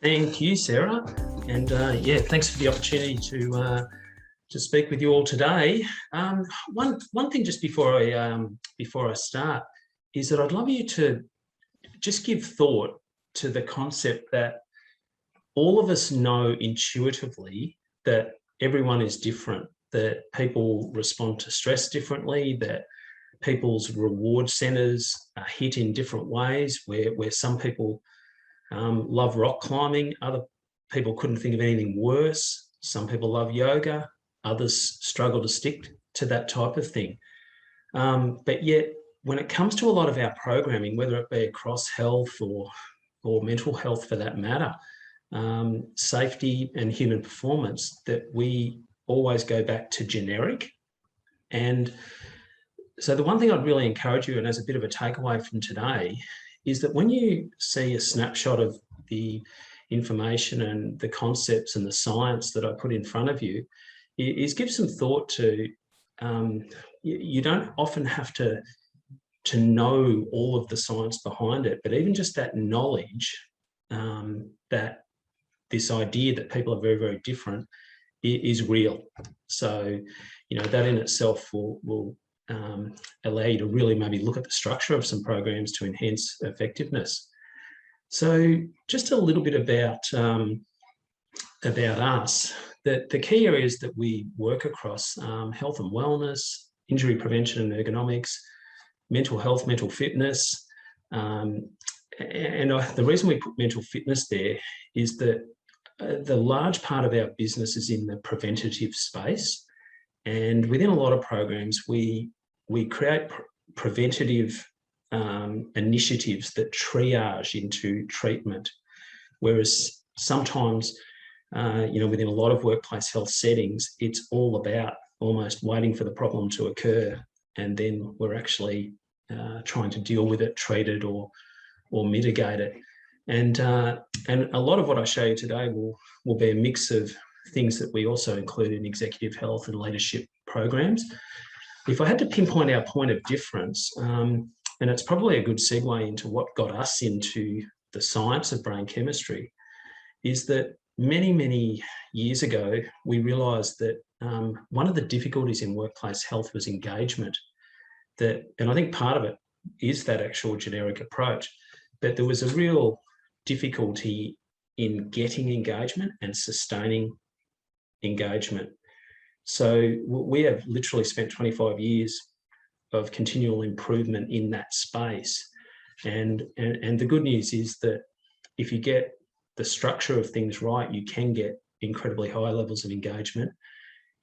Thank you, Sarah. And yeah, thanks for the opportunity to speak with you all today. One thing just before I start is that I'd love you to just give thought to the concept that all of us know intuitively that everyone is different, that people respond to stress differently, that people's reward centers are hit in different ways, where some people love rock climbing, other people couldn't think of anything worse. Some people love yoga, others struggle to stick to that type of thing. But yet, when it comes to a lot of our programming, whether it be across health or mental health for that matter, safety and human performance, that we always go back to generic. And so the one thing I'd really encourage you, and as a bit of a takeaway from today, is that when you see a snapshot of the information and the concepts and the science that I put in front of you, is give some thought to, you don't often have to know all of the science behind it, but even just that knowledge, that this idea that people are very, very different is real. So, that in itself will allow you to really maybe look at the structure of some programs to enhance effectiveness. So just a little bit about us. The key areas that we work across, health and wellness, injury prevention and ergonomics, mental health, mental fitness. The reason we put mental fitness there is that the large part of our business is in the preventative space. And within a lot of programs, we create preventative initiatives that triage into treatment. Whereas sometimes, within a lot of workplace health settings, it's all about almost waiting for the problem to occur, and then we're actually trying to deal with it, treat it, or mitigate it. And a lot of what I show you today will be a mix of things that we also include in executive health and leadership programs. If I had to pinpoint our point of difference, and it's probably a good segue into what got us into the science of brain chemistry, is that many, many years ago, we realised that one of the difficulties in workplace health was engagement. And I think part of it is that actual generic approach, but there was a real difficulty in getting engagement and sustaining engagement. So we have literally spent 25 years of continual improvement in that space. And the good news is that if you get the structure of things right, you can get incredibly high levels of engagement,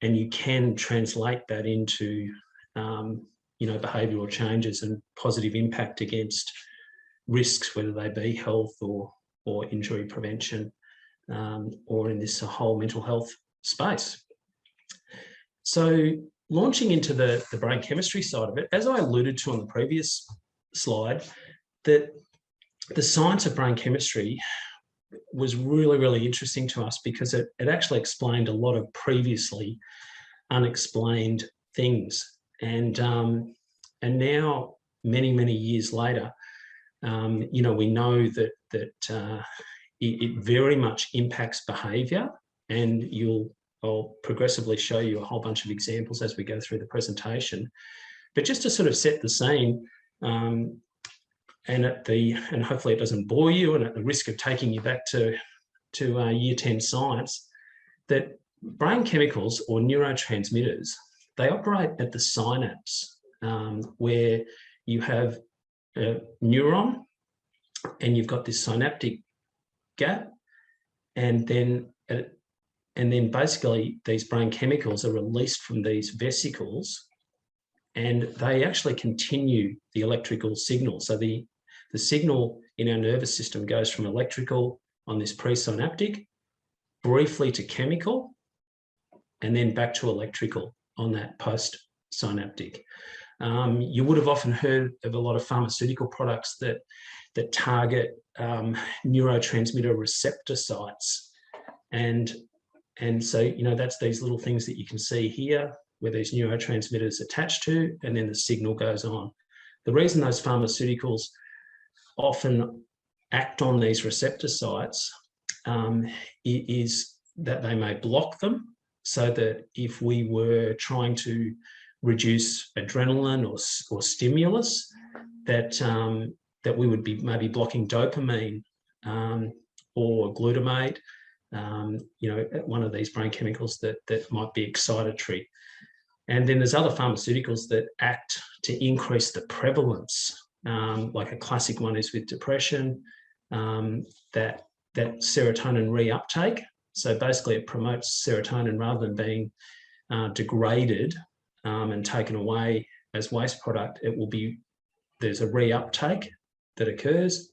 and you can translate that into behavioural changes and positive impact against risks, whether they be health or injury prevention, or in this whole mental health space. So launching into the brain chemistry side of it, as I alluded to on the previous slide, that the science of brain chemistry was really, really interesting to us because it actually explained a lot of previously unexplained things. And now, many, many years later, we know that it very much impacts behaviour, and I'll progressively show you a whole bunch of examples as we go through the presentation. But just to sort of set the scene, and hopefully it doesn't bore you, and at the risk of taking you back to year 10 science, that brain chemicals or neurotransmitters, they operate at the synapse, where you have a neuron and you've got this synaptic gap, and then basically these brain chemicals are released from these vesicles, and they actually continue the electrical signal. So the signal in our nervous system goes from electrical on this presynaptic, briefly to chemical, and then back to electrical on that postsynaptic. You would have often heard of a lot of pharmaceutical products that target neurotransmitter receptor sites, and so that's these little things that you can see here where these neurotransmitters attach to, and then the signal goes on. The reason those pharmaceuticals often act on these receptor sites is that they may block them, so that if we were trying to reduce adrenaline or stimulus, that that we would be maybe blocking dopamine or glutamate, one of these brain chemicals that might be excitatory. And then there's other pharmaceuticals that act to increase the prevalence. Like a classic one is with depression, that serotonin reuptake. So basically it promotes serotonin rather than being degraded and taken away as waste product. There's a reuptake that occurs,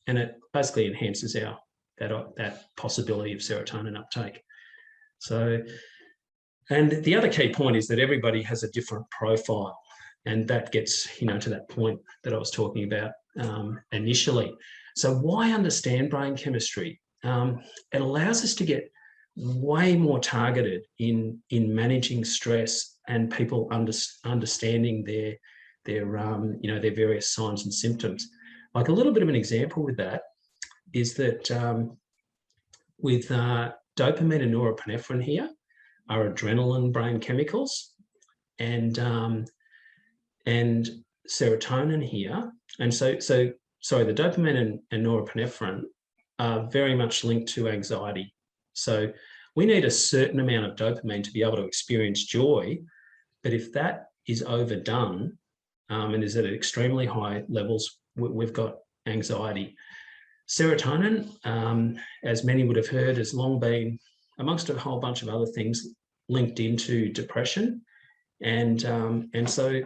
and it basically enhances that possibility of serotonin uptake. So, and the other key point is that everybody has a different profile, and that gets to that point that I was talking about initially. So why understand brain chemistry? It allows us to get way more targeted in managing stress and people understanding their various signs and symptoms. Like a little bit of an example with that is that with dopamine and norepinephrine here are adrenaline brain chemicals, and serotonin here. And so the dopamine and norepinephrine are very much linked to anxiety. So we need a certain amount of dopamine to be able to experience joy, but if that is overdone and is at extremely high levels, we've got anxiety. Serotonin, as many would have heard, has long been, amongst a whole bunch of other things, linked into depression. And so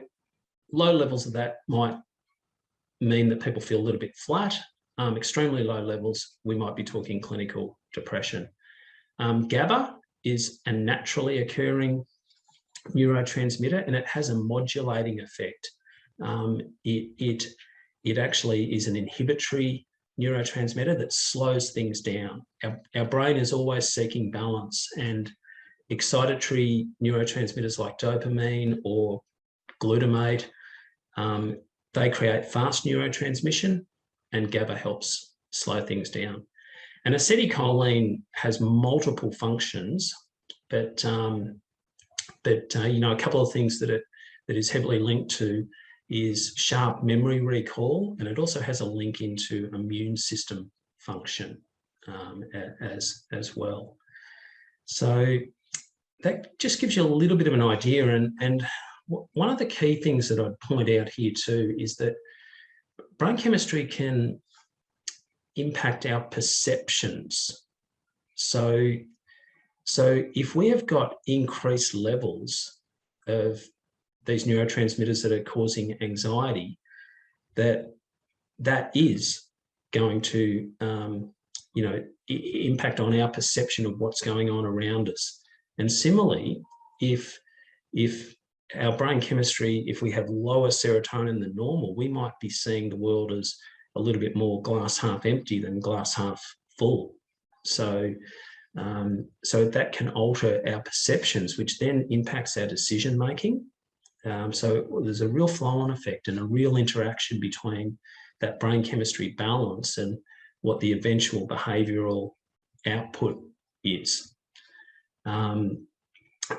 low levels of that might mean that people feel a little bit flat. Extremely low levels, we might be talking clinical depression. GABA is a naturally occurring neurotransmitter, and it has a modulating effect. It actually is an inhibitory neurotransmitter that slows things down. Our brain is always seeking balance, and excitatory neurotransmitters like dopamine or glutamate, they create fast neurotransmission, and GABA helps slow things down. And acetylcholine has multiple functions, but a couple of things that it is heavily linked to is sharp memory recall, and it also has a link into immune system function as well. So that just gives you a little bit of an idea. And one of the key things that I'd point out here too is that brain chemistry can impact our perceptions. So if we have got increased levels of these neurotransmitters that are causing anxiety, that is going to impact on our perception of what's going on around us. And similarly, if our brain chemistry, if we have lower serotonin than normal, we might be seeing the world as a little bit more glass half empty than glass half full. So that can alter our perceptions, which then impacts our decision making. So there's a real flow-on effect and a real interaction between that brain chemistry balance and what the eventual behavioural output is. And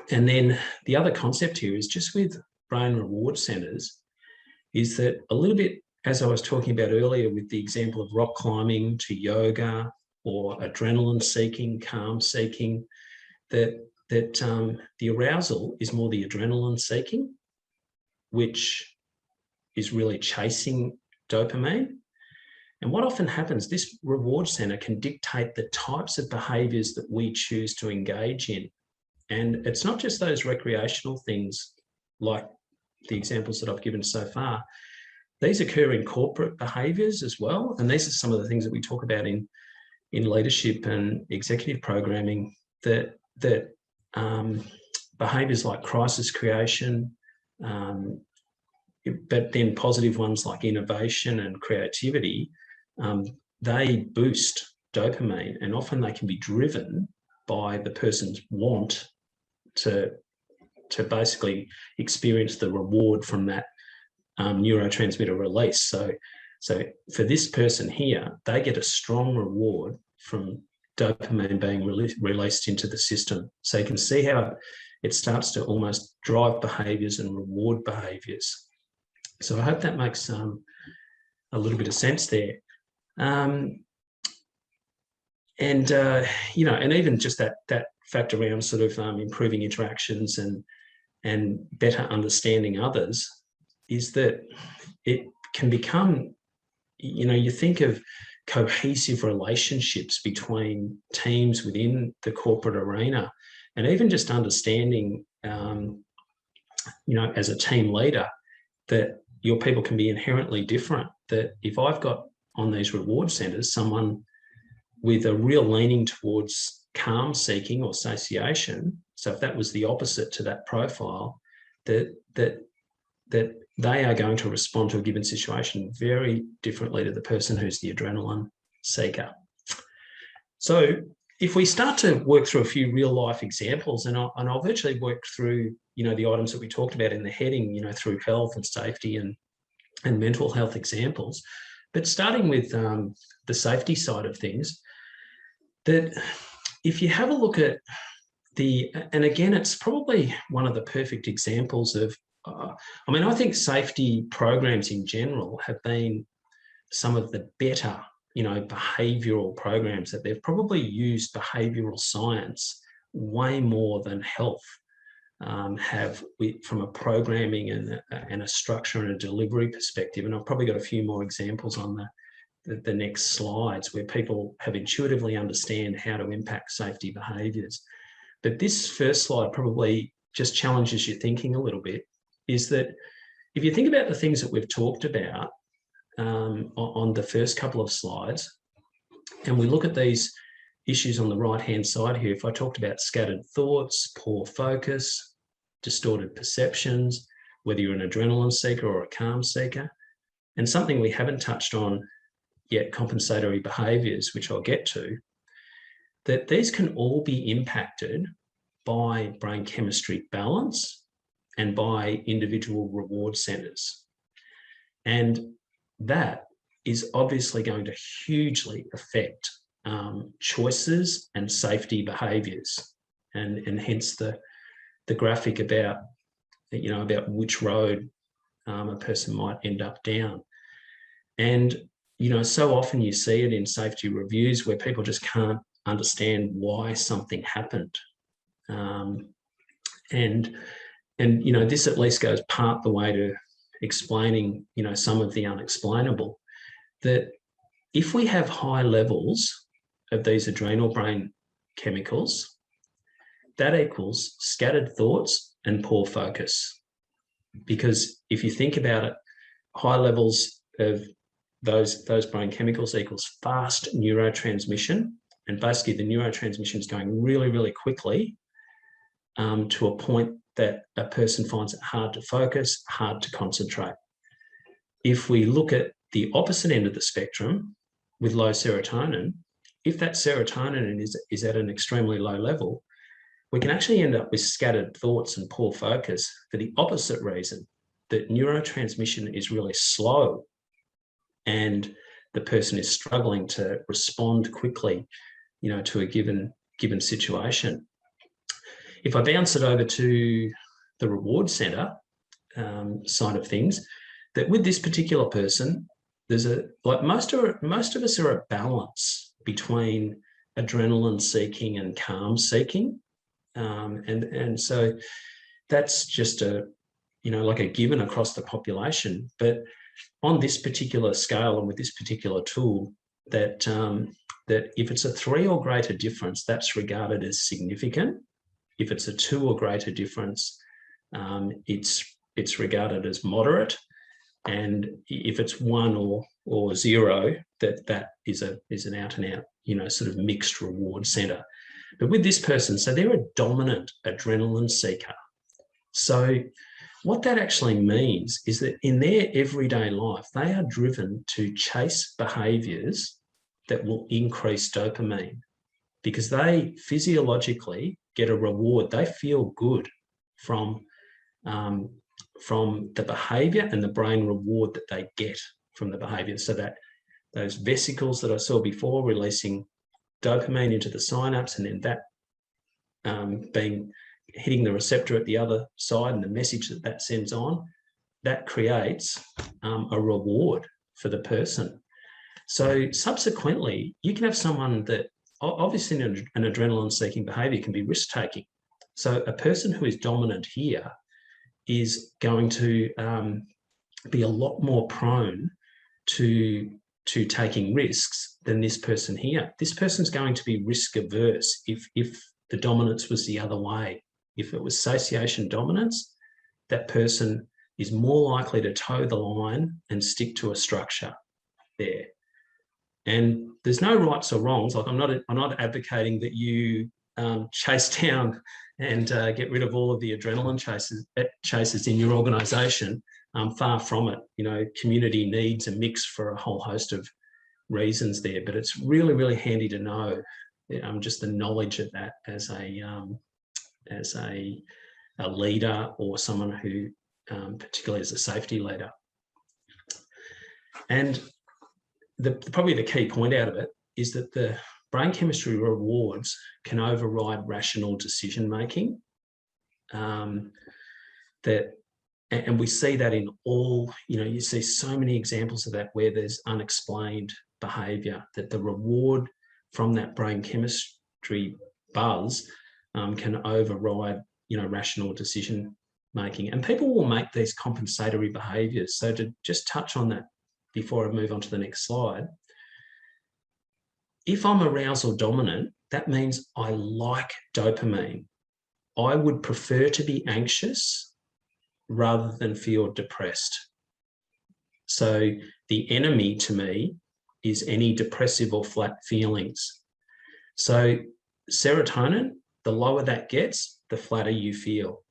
then the other concept here is just with brain reward centres, is that a little bit, as I was talking about earlier with the example of rock climbing to yoga or adrenaline seeking, calm seeking, that the arousal is more the adrenaline seeking, which is really chasing dopamine. And what often happens, this reward center can dictate the types of behaviors that we choose to engage in. And it's not just those recreational things like the examples that I've given so far. These occur in corporate behaviors as well. And these are some of the things that we talk about in leadership and executive programming, that behaviors like crisis creation, but then positive ones like innovation and creativity, they boost dopamine, and often they can be driven by the person's want to basically experience the reward from that neurotransmitter release. So for this person here, they get a strong reward from dopamine being released into the system. So you can see how it starts to almost drive behaviours and reward behaviours. So I hope that makes a little bit of sense there. And even just that fact around sort of improving interactions and better understanding others is that it can become, you think of cohesive relationships between teams within the corporate arena, and even just understanding, as a team leader, that your people can be inherently different. That if I've got on these reward centres someone with a real leaning towards calm seeking or satiation, so if that was the opposite to that profile, that they are going to respond to a given situation very differently to the person who's the adrenaline seeker. So if we start to work through a few real life examples, and I'll virtually work through, the items that we talked about in the heading, through health and safety and mental health examples, but starting with the safety side of things, that if you have a look at and again, it's probably one of the perfect examples of, I think safety programs in general have been some of the better, behavioural programs, that they've probably used behavioural science way more than health have, from a programming and a structure and a delivery perspective. And I've probably got a few more examples on the next slides where people have intuitively understand how to impact safety behaviours. But this first slide probably just challenges your thinking a little bit, is that if you think about the things that we've talked about on the first couple of slides, and we look at these issues on the right-hand side here, if I talked about scattered thoughts, poor focus, distorted perceptions, whether you're an adrenaline seeker or a calm seeker, and something we haven't touched on yet, compensatory behaviours, which I'll get to, that these can all be impacted by brain chemistry balance and by individual reward centres. And that is obviously going to hugely affect choices and safety behaviours, and hence the graphic about, about which road a person might end up down. And, so often you see it in safety reviews where people just can't understand why something happened. And this at least goes part the way to explaining, some of the unexplainable, that if we have high levels of these adrenal brain chemicals, that equals scattered thoughts and poor focus. Because if you think about it, high levels of those brain chemicals equals fast neurotransmission, and basically the neurotransmission is going really, really quickly to a point that a person finds it hard to focus, hard to concentrate. If we look at the opposite end of the spectrum with low serotonin, if that serotonin is at an extremely low level, we can actually end up with scattered thoughts and poor focus for the opposite reason, that neurotransmission is really slow and the person is struggling to respond quickly, to a given situation. If I bounce it over to the reward centre side of things, that with this particular person, there's most of us are at balance between adrenaline seeking and calm seeking, and so that's just like a given across the population. But on this particular scale and with this particular tool, that if it's a 3 or greater difference, that's regarded as significant. If it's a 2 or greater difference, it's regarded as moderate. And if it's 1 or 0, that is an out and out, sort of mixed reward centre. But with this person, so they're a dominant adrenaline seeker. So what that actually means is that in their everyday life, they are driven to chase behaviours that will increase dopamine, because they physiologically get a reward. They feel good from the behaviour and the brain reward that they get from the behaviour. So that those vesicles that I saw before releasing dopamine into the synapse, and then that hitting the receptor at the other side, and the message that that sends on, that creates a reward for the person. So subsequently, you can have someone that obviously an adrenaline-seeking behaviour can be risk-taking. So a person who is dominant here is going to be a lot more prone to taking risks than this person here. This person's going to be risk-averse if the dominance was the other way. If it was association dominance, that person is more likely to toe the line and stick to a structure there. And there's no rights or wrongs. Like I'm not advocating that you chase down and get rid of all of the adrenaline chases in your organisation. Far from it. You know, community needs a mix for a whole host of reasons there. But it's really, really handy to know just the knowledge of that as a leader or someone who, particularly as a safety leader. And probably the key point out of it is that the brain chemistry rewards can override rational decision making. And we see that in all, you see so many examples of that where there's unexplained behaviour, that the reward from that brain chemistry buzz can override, rational decision making. And people will make these compensatory behaviours. So to just touch on that before I move on to the next slide, if I'm arousal dominant, that means I like dopamine. I would prefer to be anxious rather than feel depressed. So the enemy to me is any depressive or flat feelings. So serotonin, the lower that gets, the flatter you feel.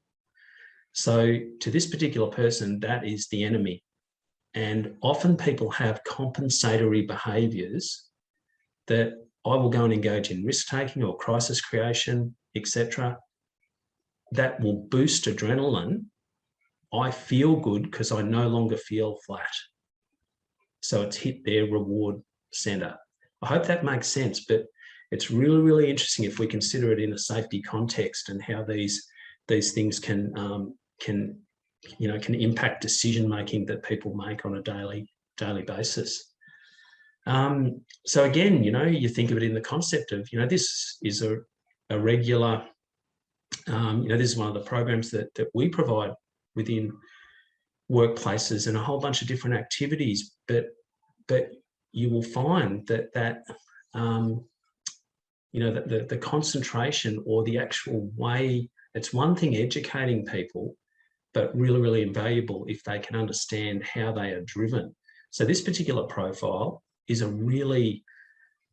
So to this particular person, that is the enemy. And often people have compensatory behaviours that I will go and engage in risk-taking or crisis creation, etc. That will boost adrenaline. I feel good because I no longer feel flat. So it's hit their reward centre. I hope that makes sense, but it's really, really interesting if we consider it in a safety context and how these things can impact decision making that people make on a daily basis. So again, you think of it in the concept of, this is a regular, this is one of the programs that we provide within workplaces and a whole bunch of different activities, but you will find that the concentration or the actual way, it's one thing educating people, but really, really invaluable if they can understand how they are driven. So this particular profile is a really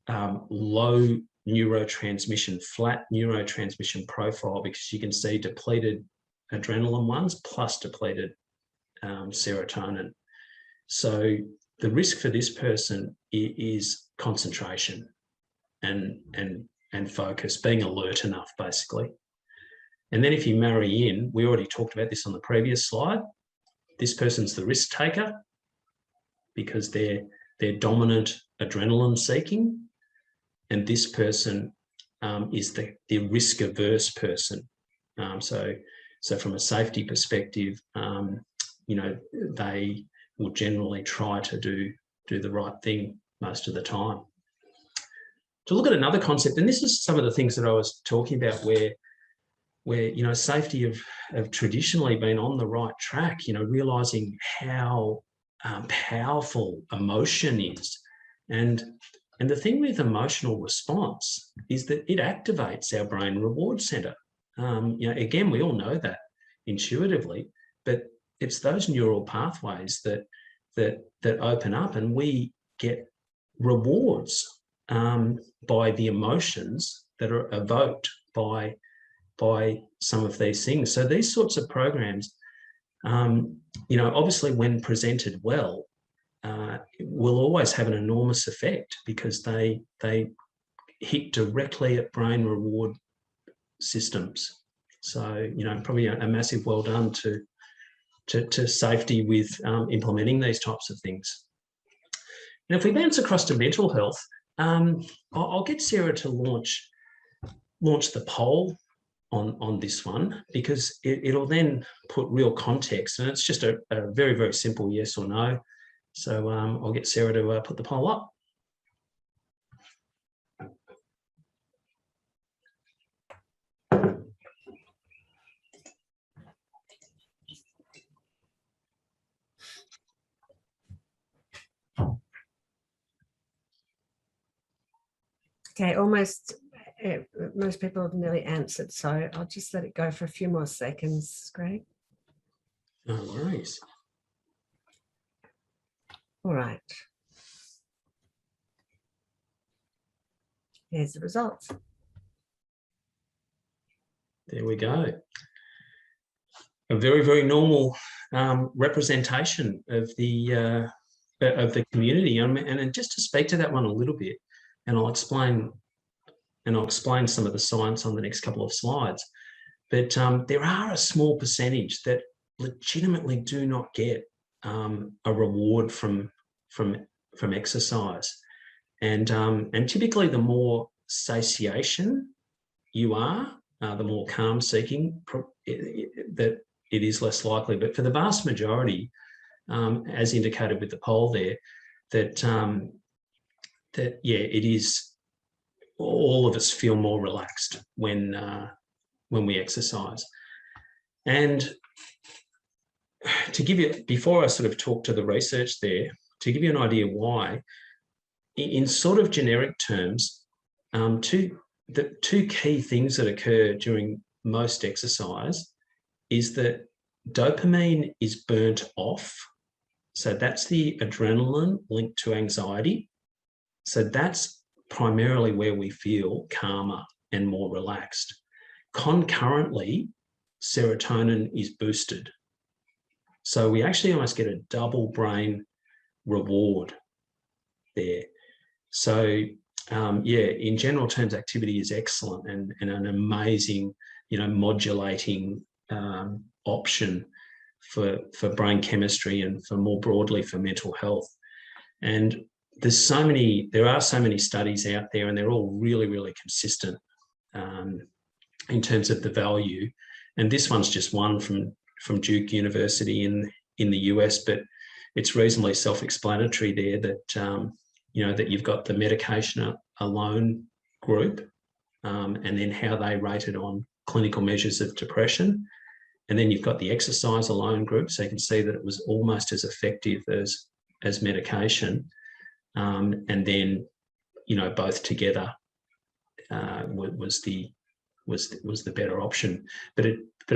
low neurotransmission, flat neurotransmission profile, because you can see depleted adrenaline ones plus depleted serotonin. So the risk for this person is concentration and focus, being alert enough, basically. And then if you marry in, we already talked about this on the previous slide, this person's the risk taker because they're dominant adrenaline seeking, and this person is the risk averse person. So from a safety perspective, they will generally try to do the right thing most of the time. To look at another concept, and this is some of the things that I was talking about where safety have traditionally been on the right track, realizing how powerful emotion is. And the thing with emotional response is that it activates our brain reward center. Again, we all know that intuitively, but it's those neural pathways that open up, and we get rewards by the emotions that are evoked by some of these things. So these sorts of programs, obviously when presented well, will always have an enormous effect because they hit directly at brain reward systems. So, probably a massive well done to safety with implementing these types of things. Now, if we bounce across to mental health, I'll get Sarah to launch the poll on this one, because it'll then put real context, and it's just a very, very simple yes or no. So I'll get Sarah to put the poll up. Okay, almost most people have nearly answered, so I'll just let it go for a few more seconds, Greg. No worries. All right. Here's the results. There we go. A very, very normal representation of the community. And just to speak to that one a little bit, and I'll explain some of the science on the next couple of slides. But there are a small percentage that legitimately do not get a reward from exercise, and typically the more satiation you are, the more calm seeking, that it is less likely. But for the vast majority, as indicated with the poll there, that yeah, it is. All of us feel more relaxed when we exercise. And to give you, before I sort of talk to the research there, to give you an idea why, in sort of generic terms, the two key things that occur during most exercise is that dopamine is burnt off. So that's the adrenaline linked to anxiety. So that's primarily where we feel calmer and more relaxed. Concurrently, serotonin is boosted. So we actually almost get a double brain reward there. So yeah, in general terms, activity is excellent and an amazing, modulating option for brain chemistry and for more broadly for mental health. And there are so many studies out there, and they're all really, really consistent in terms of the value. And this one's just one from Duke University in the US, but it's reasonably self-explanatory there that that you've got the medication alone group, and then how they rated on clinical measures of depression, and then you've got the exercise alone group, so you can see that it was almost as effective as medication. And then, both together was the better option. But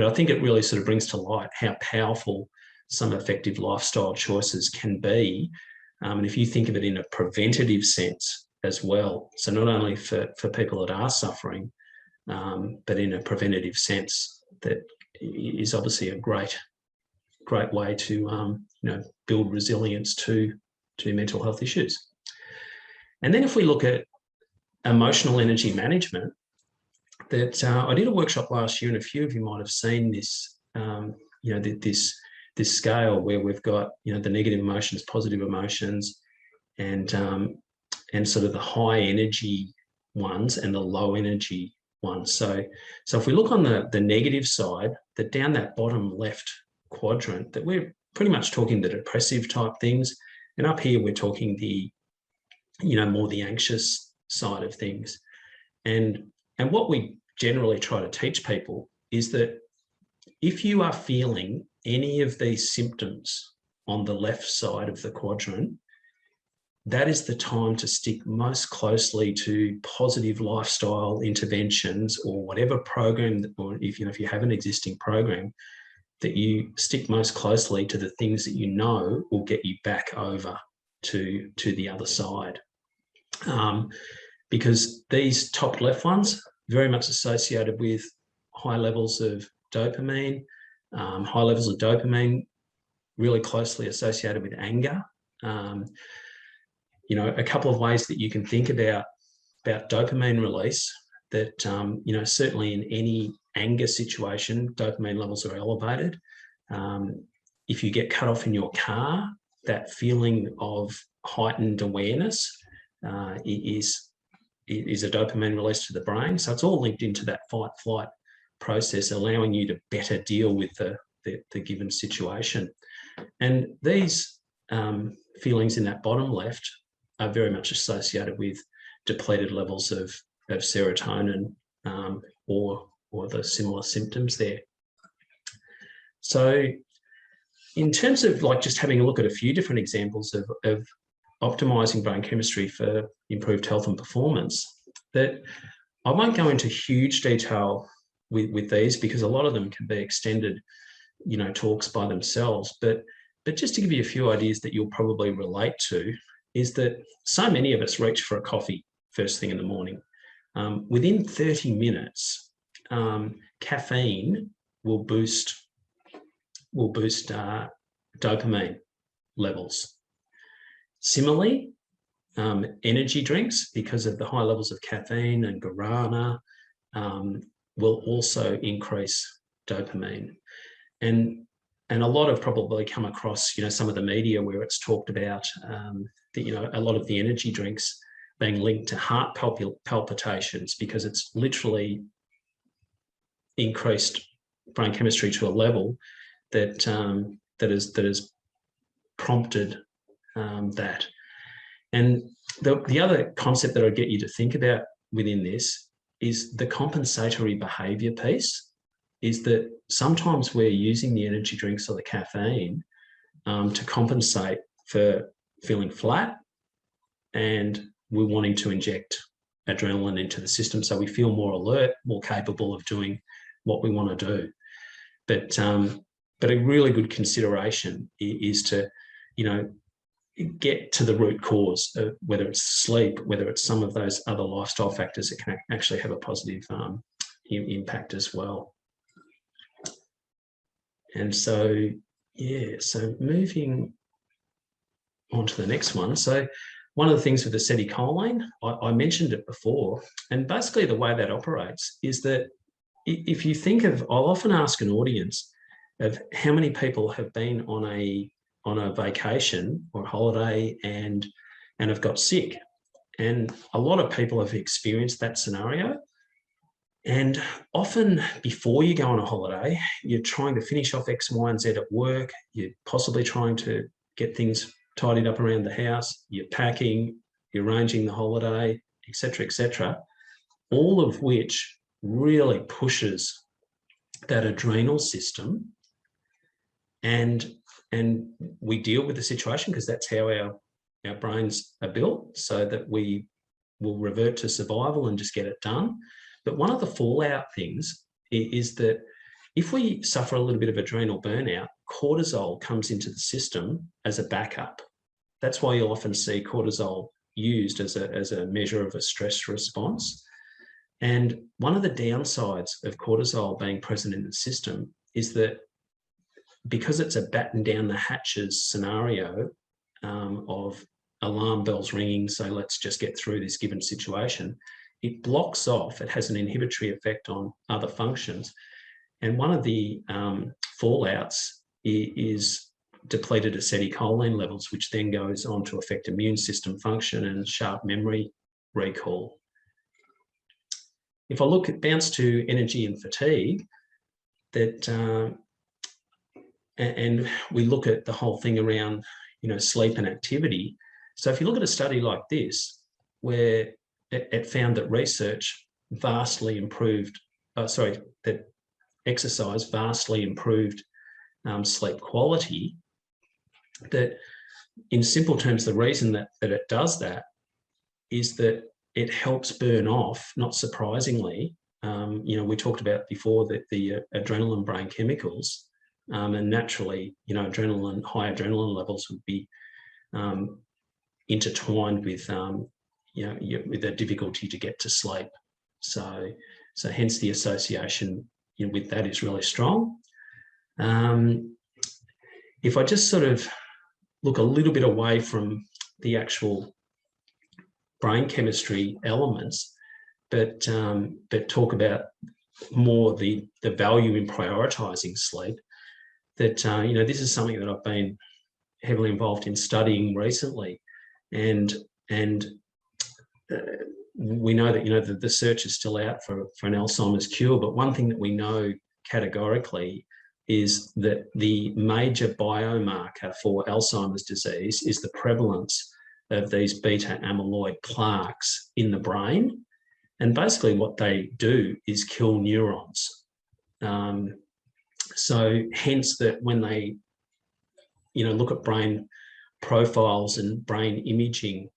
I think it really sort of brings to light how powerful some effective lifestyle choices can be. And if you think of it in a preventative sense as well, so not only for people that are suffering, but in a preventative sense, that is obviously a great way to build resilience to mental health issues. And then if we look at emotional energy management, that I did a workshop last year, and a few of you might have seen this, this scale where we've got, the negative emotions, positive emotions, and sort of the high energy ones and the low energy ones. So if we look on the negative side, that down that bottom left quadrant, that we're pretty much talking the depressive type things, and up here we're talking the more the anxious side of things. And what we generally try to teach people is that if you are feeling any of these symptoms on the left side of the quadrant, that is the time to stick most closely to positive lifestyle interventions, or whatever program, or if you have an existing program, that you stick most closely to the things that will get you back over to the other side. Because these top left ones, very much associated with high levels of dopamine, really closely associated with anger. A couple of ways that you can think about dopamine release, that, certainly in any anger situation, dopamine levels are elevated. If you get cut off in your car, that feeling of heightened awareness is a dopamine release to the brain. So it's all linked into that fight-flight process, allowing you to better deal with the given situation. And these feelings in that bottom left are very much associated with depleted levels of serotonin or the similar symptoms there. So in terms of like just having a look at a few different examples of optimizing brain chemistry for improved health and performance, that I won't go into huge detail with these because a lot of them can be extended, talks by themselves. But just to give you a few ideas that you'll probably relate to, is that so many of us reach for a coffee first thing in the morning. Within 30 minutes, caffeine will boost dopamine levels. Similarly, energy drinks, because of the high levels of caffeine and guarana, will also increase dopamine. And a lot have probably come across, some of the media where it's talked about that, a lot of the energy drinks being linked to heart palpitations because it's literally increased brain chemistry to a level that has prompted that. And the other concept that I get you to think about within this is the compensatory behaviour piece, is that sometimes we're using the energy drinks or the caffeine to compensate for feeling flat, and we're wanting to inject adrenaline into the system so we feel more alert, more capable of doing what we want to do. But a really good consideration is to, get to the root cause of whether it's sleep, whether it's some of those other lifestyle factors that can actually have a positive impact as well. And so, so moving on to the next one. So one of the things with acetylcholine, I mentioned it before, and basically the way that operates is that if you think of, I'll often ask an audience of how many people have been on a vacation or a holiday and have got sick. And a lot of people have experienced that scenario. And often before you go on a holiday, you're trying to finish off X, Y, and Z at work. You're possibly trying to get things tidied up around the house. You're packing, you're arranging the holiday, etc., all of which really pushes that adrenal system. And we deal with the situation because that's how our brains are built, so that we will revert to survival and just get it done. But one of the fallout things is that if we suffer a little bit of adrenal burnout, cortisol comes into the system as a backup. That's why you'll often see cortisol used as a measure of a stress response. And one of the downsides of cortisol being present in the system is that because it's a batten down the hatches scenario of alarm bells ringing, so let's just get through this given situation, it blocks off, it has an inhibitory effect on other functions. And one of the fallouts is depleted acetylcholine levels, which then goes on to affect immune system function and sharp memory recall. If I bounce to energy and fatigue, and we look at the whole thing around, sleep and activity. So if you look at a study like this, where it found that that exercise vastly improved sleep quality, that in simple terms, the reason that it does that is that it helps burn off, not surprisingly, we talked about before that the adrenaline brain chemicals, and naturally, high adrenaline levels would be intertwined with, with the difficulty to get to sleep. So hence the association with that is really strong. If I just sort of look a little bit away from the actual brain chemistry elements, but talk about more the value in prioritizing sleep, that this is something that I've been heavily involved in studying recently, and we know that, you know, the search is still out for an Alzheimer's cure, but one thing that we know categorically is that the major biomarker for Alzheimer's disease is the prevalence of these beta amyloid plaques in the brain. And basically what they do is kill neurons. So hence that when they, you know, look at brain profiles and brain imaging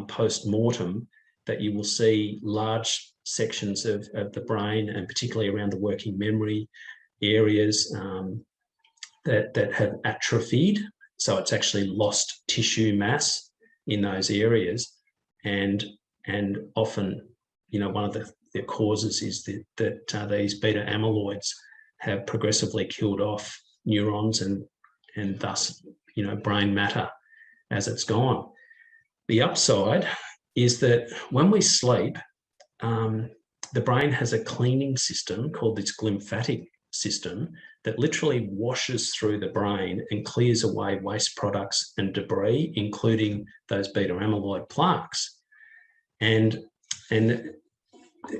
post-mortem, that you will see large sections of the brain, and particularly around the working memory areas, that have atrophied. So it's actually lost tissue mass in those areas. And often, you know, one of the causes is that these beta amyloids have progressively killed off neurons and thus, you know, brain matter as it's gone. The upside is that when we sleep, the brain has a cleaning system called its glymphatic system that literally washes through the brain and clears away waste products and debris, including those beta amyloid plaques. And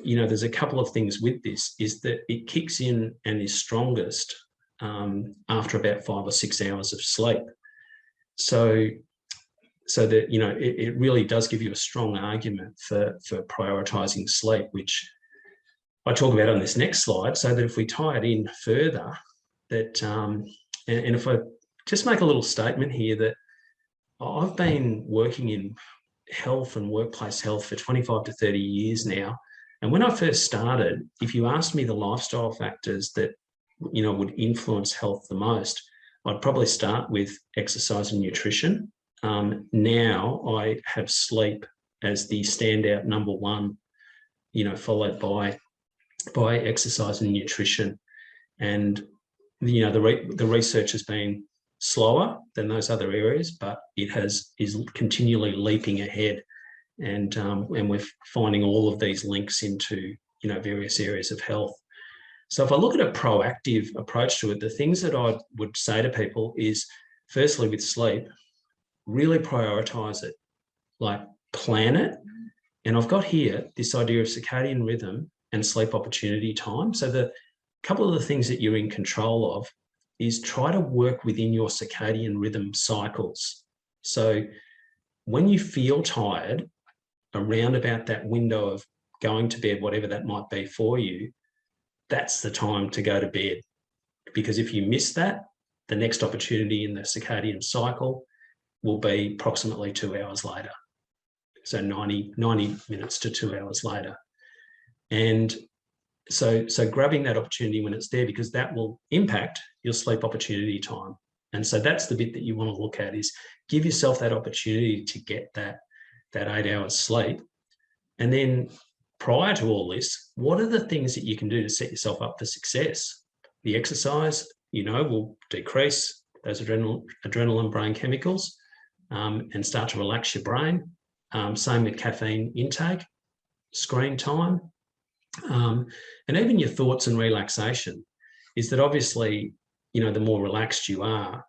you know, there's a couple of things with this, is that it kicks in and is strongest after about 5 or 6 hours of sleep. So that, you know, it really does give you a strong argument for prioritizing sleep, which I talk about on this next slide, so that if we tie it in further, that, and if I just make a little statement here, that I've been working in health and workplace health for 25 to 30 years now. And when I first started, if you asked me the lifestyle factors that, you know, would influence health the most, I'd probably start with exercise and nutrition. Now I have sleep as the standout number one, you know, followed by exercise and nutrition. And, you know, the research has been slower than those other areas, but it is continually leaping ahead. And we're finding all of these links into, you know, various areas of health. So if I look at a proactive approach to it, the things that I would say to people is, firstly, with sleep, really prioritize it, like plan it. And I've got here this idea of circadian rhythm and sleep opportunity time. So the couple of the things that you're in control of is try to work within your circadian rhythm cycles. So when you feel tired, around about that window of going to bed, whatever that might be for you, that's the time to go to bed. Because if you miss that, the next opportunity in the circadian cycle will be approximately 2 hours later. So 90 minutes to 2 hours later. And so grabbing that opportunity when it's there, because that will impact your sleep opportunity time. And so that's the bit that you want to look at, is give yourself that opportunity to get that 8 hours sleep. And then prior to all this, what are the things that you can do to set yourself up for success? The exercise, you know, will decrease those adrenaline brain chemicals and start to relax your brain. Same with caffeine intake, screen time, and even your thoughts and relaxation. Is that obviously, you know, the more relaxed you are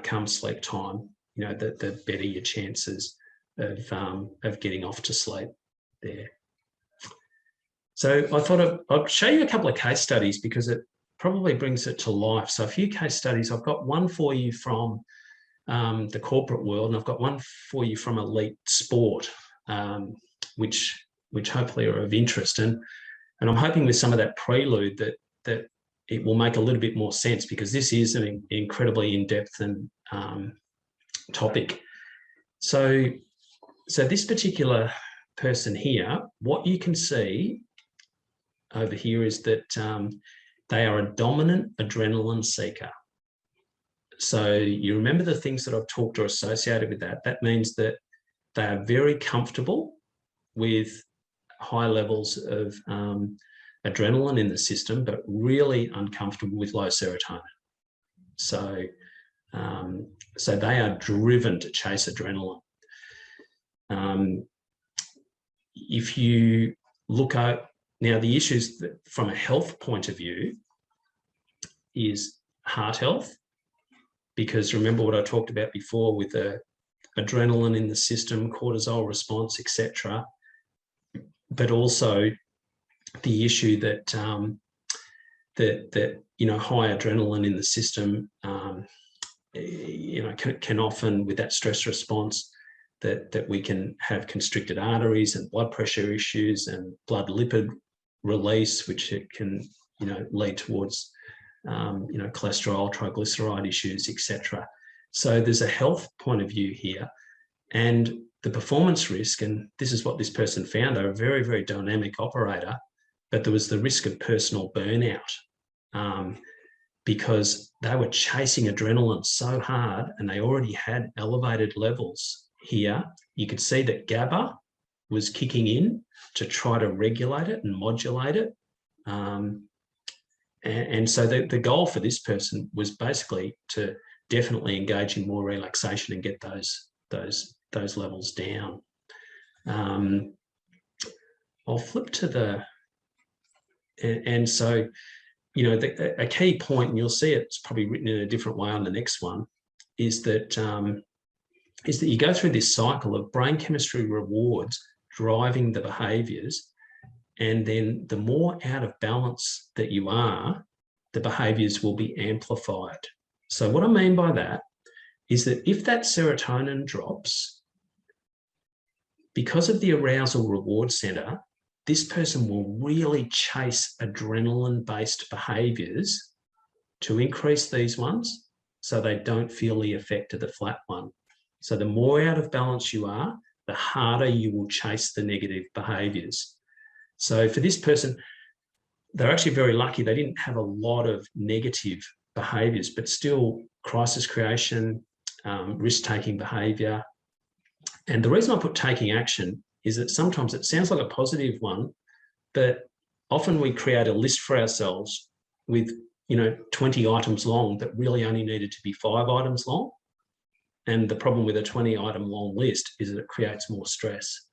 come sleep time, you know, the better your chances of getting off to sleep there. So I thought I'd show you a couple of case studies, because it probably brings it to life. So a few case studies. I've got one for you from the corporate world, and I've got one for you from elite sport, which hopefully are of interest. And I'm hoping with some of that prelude that it will make a little bit more sense, because this is an incredibly in-depth and topic. So this particular person here, what you can see over here is that they are a dominant adrenaline seeker. So you remember the things that I've talked are associated with that. That means that they are very comfortable with high levels of adrenaline in the system, but really uncomfortable with low serotonin. So they are driven to chase adrenaline. If you look at now, the issues that, from a health point of view, is heart health, because remember what I talked about before with the adrenaline in the system, cortisol response, etc. but also the issue that high adrenaline in the system, can often, with that stress response, that we can have constricted arteries and blood pressure issues and blood lipid release, which it can, lead towards, cholesterol, triglyceride issues, etc. So there's a health point of view here, and the performance risk, and this is what this person found. They're a very, very dynamic operator, but there was the risk of personal burnout because they were chasing adrenaline so hard, and they already had elevated levels here. You could see that GABA was kicking in to try to regulate it and modulate it. And so the goal for this person was basically to definitely engage in more relaxation and get those levels down. I'll flip to the, and so, a key point, and you'll see it's probably written in a different way on the next one, is that you go through this cycle of brain chemistry rewards driving the behaviours, and then the more out of balance that you are, the behaviours will be amplified. So what I mean by that is that if that serotonin drops, because of the arousal reward centre, this person will really chase adrenaline-based behaviours to increase these ones so they don't feel the effect of the flat one. So the more out of balance you are, the harder you will chase the negative behaviours. So for this person, they're actually very lucky. They didn't have a lot of negative behaviours, but still crisis creation, risk-taking behaviour. And the reason I put taking action is that sometimes it sounds like a positive one, but often we create a list for ourselves with 20 items long that really only needed to be 5 items long. And the problem with a 20-item long list is that it creates more stress.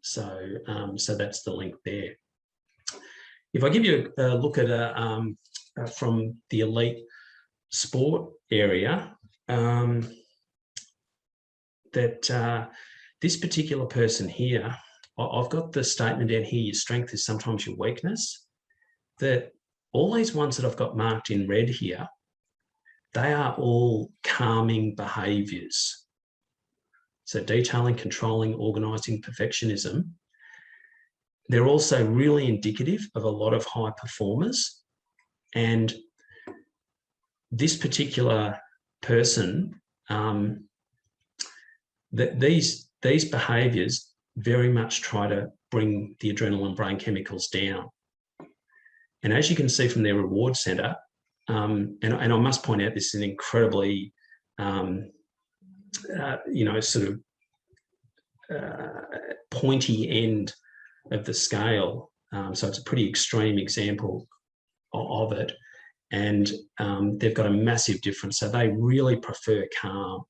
So that's the link there. If I give you a look at from the elite sport area, that this particular person here, I've got the statement down here, your strength is sometimes your weakness, that all these ones that I've got marked in red here, they are all calming behaviours. So detailing, controlling, organising, perfectionism. They're also really indicative of a lot of high performers. And this particular person, these behaviours very much try to bring the adrenaline brain chemicals down. And as you can see from their reward centre, and I must point out, this is an incredibly, pointy end of the scale. So it's a pretty extreme example of it. And they've got a massive difference. So they really prefer calm.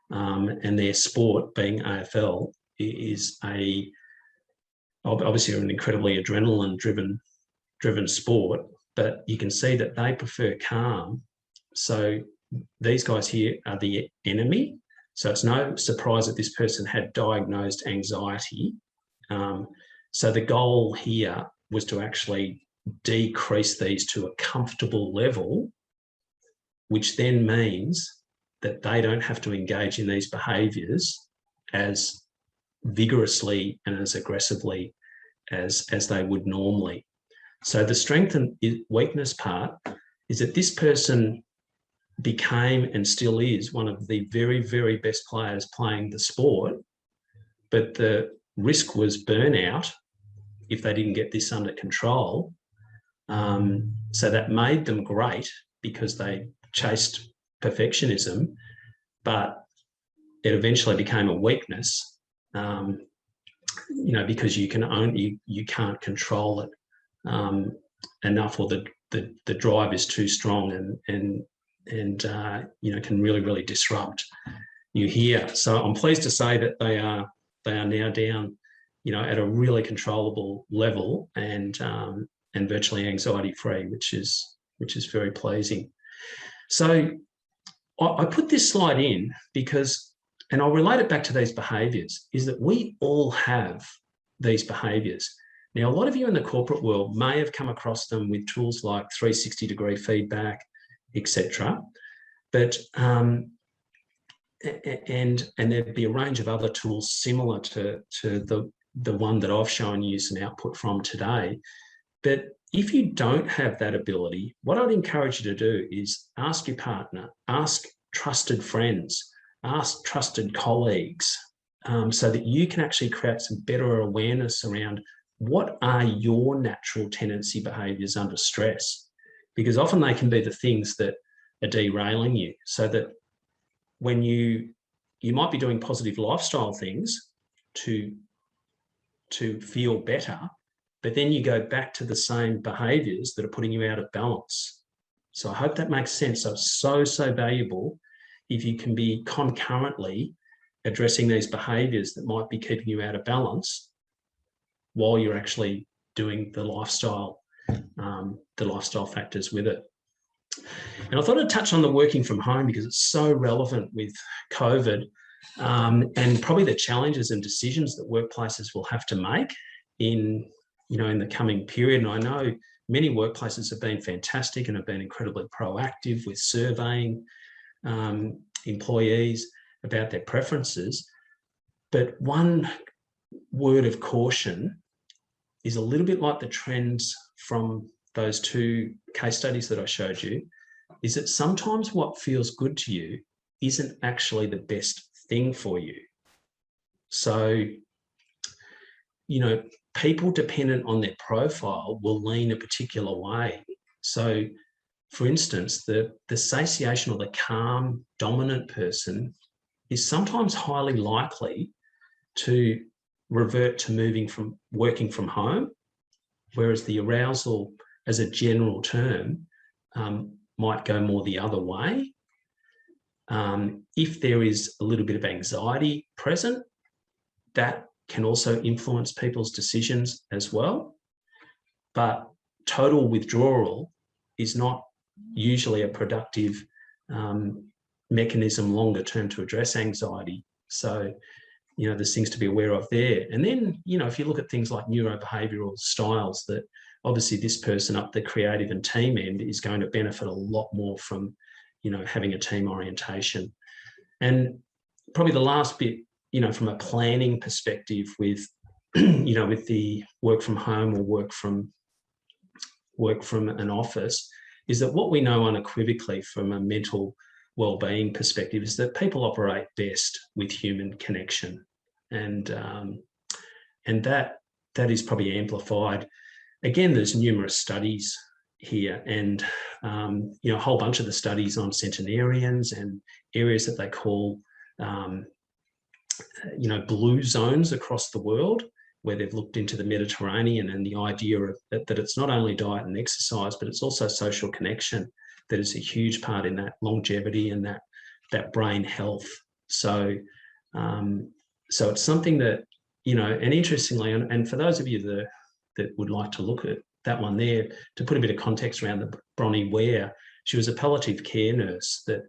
And their sport, being AFL, is obviously an incredibly adrenaline-driven sport, but you can see that they prefer calm. So these guys here are the enemy. So it's no surprise that this person had diagnosed anxiety. So the goal here was to actually decrease these to a comfortable level, which then means that they don't have to engage in these behaviours as vigorously and as aggressively as they would normally. So the strength and weakness part is that this person became and still is one of the very, very best players playing the sport, but the risk was burnout if they didn't get this under control. So that made them great because they chased perfectionism, but it eventually became a weakness, because you can't control it enough, or the drive is too strong and can really, really disrupt you here. So I'm pleased to say that they are now down, at a really controllable level and virtually anxiety-free, which is very pleasing. So I put this slide in because, and I'll relate it back to these behaviours, is that we all have these behaviours. Now, a lot of you in the corporate world may have come across them with tools like 360-degree feedback, etc. But and there'd be a range of other tools similar to the one that I've shown you some output from today. But if you don't have that ability, what I'd encourage you to do is ask your partner, ask trusted friends, ask trusted colleagues, so that you can actually create some better awareness around what are your natural tendency behaviours under stress, because often they can be the things that are derailing you, so that when you might be doing positive lifestyle things to feel better, but then you go back to the same behaviours that are putting you out of balance. So I hope that makes sense. So it's so valuable if you can be concurrently addressing these behaviours that might be keeping you out of balance while you're actually doing the lifestyle factors with it. And I thought I'd touch on the working from home because it's so relevant with COVID, and probably the challenges and decisions that workplaces will have to make in the coming period. And I know many workplaces have been fantastic and have been incredibly proactive with surveying employees about their preferences. But one word of caution is a little bit like the trends from those two case studies that I showed you, is that sometimes what feels good to you isn't actually the best thing for you. So, people dependent on their profile will lean a particular way. So, for instance, the satiation or the calm, dominant person is sometimes highly likely to revert to working from home, whereas the arousal, as a general term, might go more the other way. If there is a little bit of anxiety present, that can also influence people's decisions as well. But total withdrawal is not usually a productive mechanism longer term to address anxiety. So, there's things to be aware of there. And then, if you look at things like neurobehavioral styles, that obviously this person up the creative and team end is going to benefit a lot more from, having a team orientation. And probably the last bit, from a planning perspective with, with the work from home or work from an office, is that what we know unequivocally from a mental wellbeing perspective is that people operate best with human connection, and that is probably amplified. Again, there's numerous studies here, and a whole bunch of the studies on centenarians and areas that they call blue zones across the world, where they've looked into the Mediterranean, and the idea of that it's not only diet and exercise, but it's also social connection that is a huge part in that longevity and that brain health. So so it's something that, and interestingly, and for those of you that would like to look at that one there, to put a bit of context around the Bronnie Ware, she was a palliative care nurse that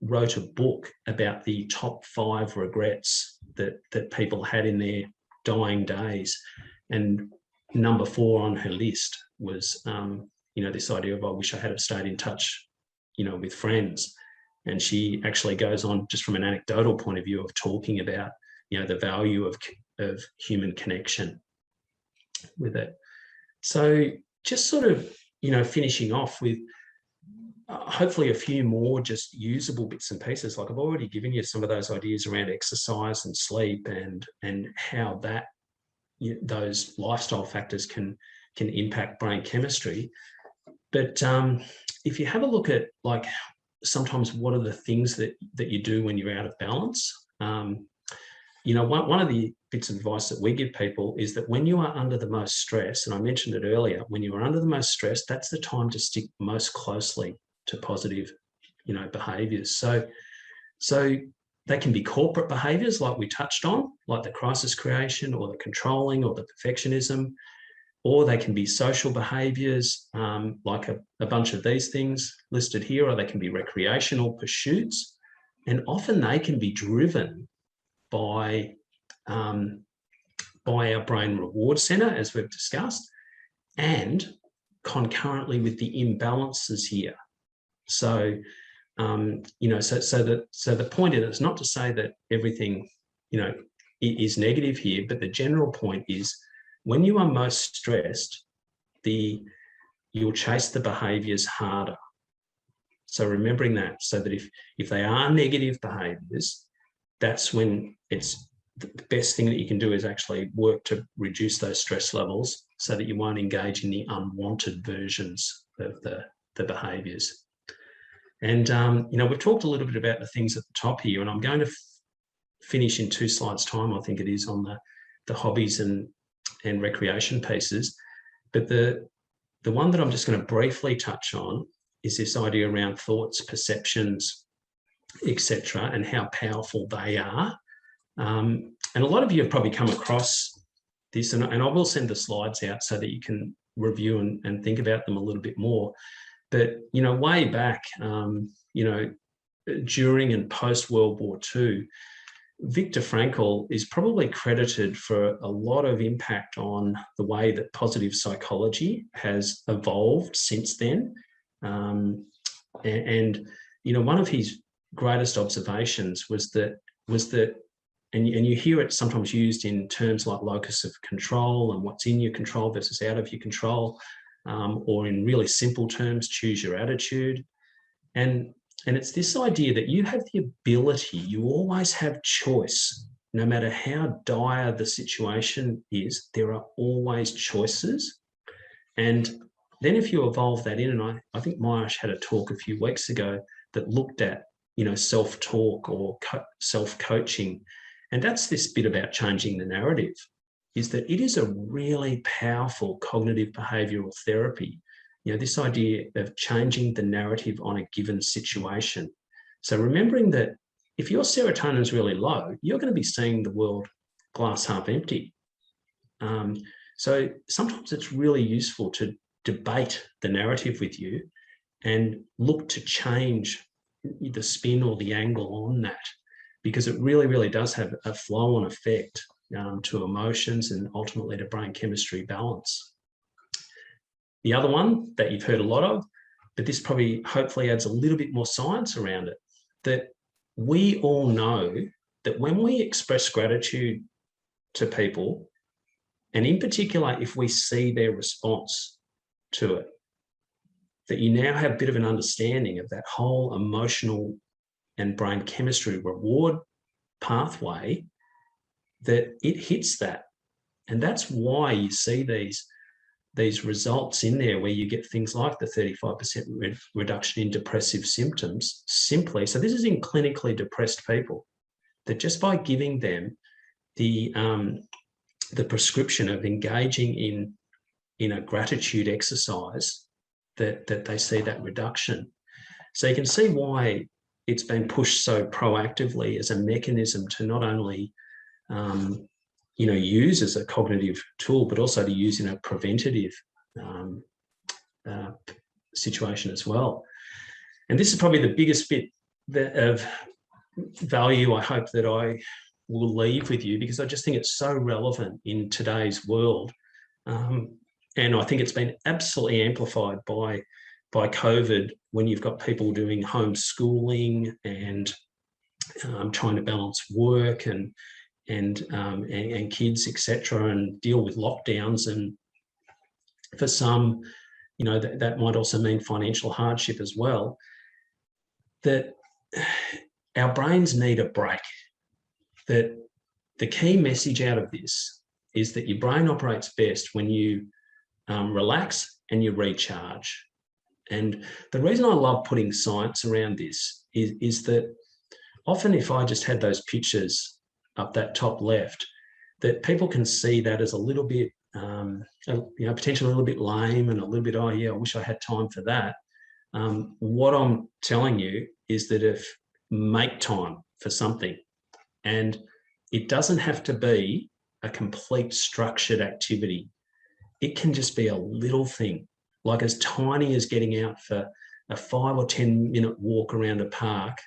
wrote a book about the top 5 regrets that people had in their dying days. And number 4 on her list was, this idea of, I wish I had stayed in touch, with friends. And she actually goes on, just from an anecdotal point of view, of talking about, the value of human connection with it. So just sort of, finishing off with hopefully a few more just usable bits and pieces. Like I've already given you some of those ideas around exercise and sleep and how those lifestyle factors can impact brain chemistry. But if you have a look at, like, sometimes what are the things that you do when you're out of balance? One of the bits of advice that we give people is that when you are under the most stress, and I mentioned it earlier, when you are under the most stress, that's the time to stick most closely to positive, behaviours. So they can be corporate behaviours like we touched on, like the crisis creation or the controlling or the perfectionism, or they can be social behaviours, like a bunch of these things listed here, or they can be recreational pursuits. And often they can be driven by by our brain reward center, as we've discussed, and concurrently with the imbalances here. So, so the point is not to say that everything, is negative here, but the general point is when you are most stressed, you'll chase the behaviors harder. So remembering that, so that if they are negative behaviors, that's when it's the best thing that you can do is actually work to reduce those stress levels so that you won't engage in the unwanted versions of the behaviors. And, we've talked a little bit about the things at the top here, and I'm going to finish in 2 slides' time, I think it is, on the hobbies and recreation pieces. But the one that I'm just going to briefly touch on is this idea around thoughts, perceptions, etc., and how powerful they are. And a lot of you have probably come across this, and I will send the slides out so that you can review and think about them a little bit more. But, way back, during and post-World War II, Viktor Frankl is probably credited for a lot of impact on the way that positive psychology has evolved since then. And one of his greatest observations was that, and you hear it sometimes used in terms like locus of control and what's in your control versus out of your control, or in really simple terms, choose your attitude. And it's this idea that you have the ability, you always have choice, no matter how dire the situation is, there are always choices. And then if you evolve that in, and I think Mayash had a talk a few weeks ago that looked at, self-talk or self-coaching. And that's this bit about changing the narrative, is that it is a really powerful cognitive behavioral therapy. This idea of changing the narrative on a given situation. So remembering that if your serotonin is really low, you're going to be seeing the world glass half empty. So sometimes it's really useful to debate the narrative with you and look to change the spin or the angle on that, because it really, really does have a flow-on effect to emotions and ultimately to brain chemistry balance. The other one that you've heard a lot of, but this probably hopefully adds a little bit more science around it, that we all know that when we express gratitude to people, and in particular, if we see their response to it, that you now have a bit of an understanding of that whole emotional and brain chemistry reward pathway, that it hits that. And that's why you see these results in there where you get things like the 35% reduction in depressive symptoms simply. So this is in clinically depressed people, that just by giving them the prescription of engaging in a gratitude exercise, that they see that reduction. So you can see why it's been pushed so proactively as a mechanism to not only use as a cognitive tool, but also to use in a preventative situation as well. And this is probably the biggest bit of value I hope that I will leave with you, because I just think it's so relevant in today's world. And I think it's been absolutely amplified by COVID, when you've got people doing homeschooling and trying to balance work and kids, etc., and deal with lockdowns. And for some, that might also mean financial hardship as well, that our brains need a break. That the key message out of this is that your brain operates best when you relax and you recharge. And the reason I love putting science around this is that often if I just had those pictures up that top left, that people can see that as a little bit, potentially a little bit lame and a little bit, oh yeah, I wish I had time for that. What I'm telling you is that make time for something, and it doesn't have to be a complete structured activity. It can just be a little thing, like as tiny as getting out for a 5 or 10 minute walk around a park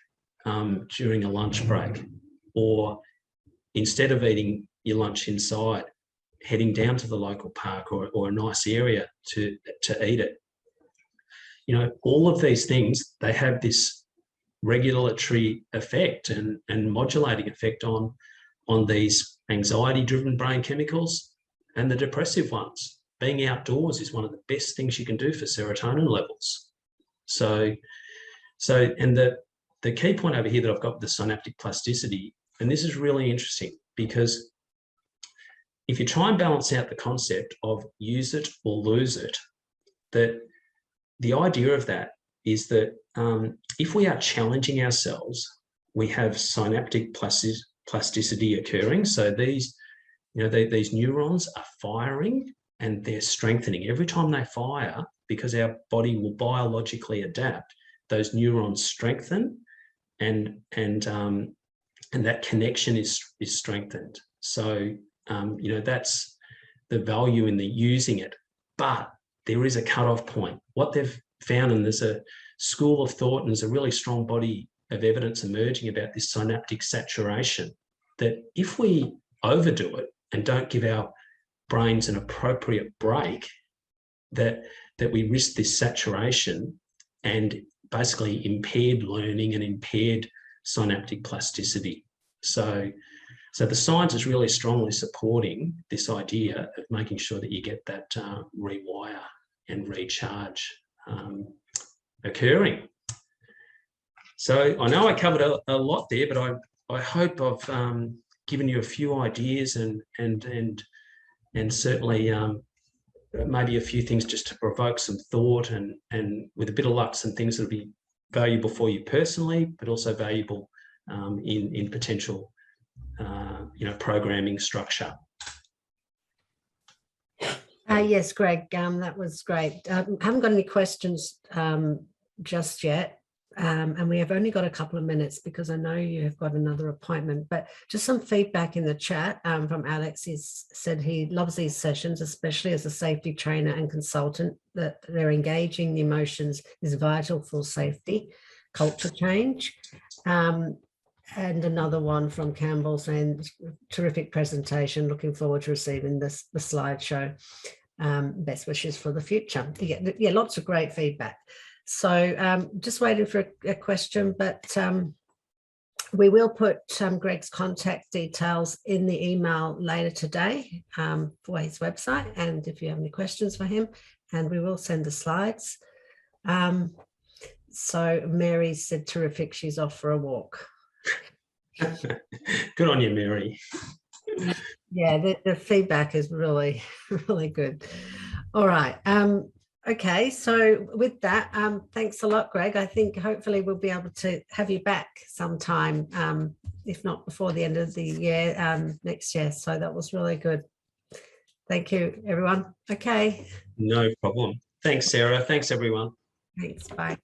during a lunch break, or instead of eating your lunch inside, heading down to the local park or a nice area to eat it. You know, all of these things, they have this regulatory effect and modulating effect on these anxiety-driven brain chemicals and the depressive ones. Being outdoors is one of the best things you can do for serotonin levels. So and the key point over here that I've got with the synaptic plasticity, and this is really interesting, because if you try and balance out the concept of use it or lose it, that the idea of that is that if we are challenging ourselves, we have synaptic plasticity occurring. So these, you know, these neurons are firing and they're strengthening. Every time they fire, because our body will biologically adapt, those neurons strengthen and that connection is strengthened. So you know, that's the value in the using it. But there is a cutoff point. What they've found, and there's a school of thought and there's a really strong body of evidence emerging about this synaptic saturation, that if we overdo it and don't give our brains an appropriate break, that we risk this saturation and basically impaired learning and impaired synaptic plasticity. So the science is really strongly supporting this idea of making sure that you get that rewire and recharge occurring. So I know I covered a lot there, but I hope I've given you a few ideas and certainly maybe a few things just to provoke some thought, and with a bit of luck, some things that'll be valuable for you personally, but also valuable in potential you know, programming structure. Yes, Greg, that was great. I haven't got any questions just yet, and we have only got a couple of minutes because I know you have got another appointment, but just some feedback in the chat from Alex. He said he loves these sessions, especially as a safety trainer and consultant, that they're engaging the emotions is vital for safety, culture change. And another one from Campbell saying, terrific presentation, looking forward to receiving the slideshow. Best wishes for the future. Yeah, lots of great feedback. So just waiting for a question, but we will put Greg's contact details in the email later today for his website, and if you have any questions for him, and we will send the slides. So Mary said, terrific, she's off for a walk. Good on you, Mary. Yeah, the feedback is really, really good. All right. Okay, so with that, thanks a lot, Greg. I think hopefully we'll be able to have you back sometime, if not before the end of the year, next year. So that was really good. Thank you, everyone. Okay. No problem. Thanks, Sarah. Thanks, everyone. Thanks. Bye.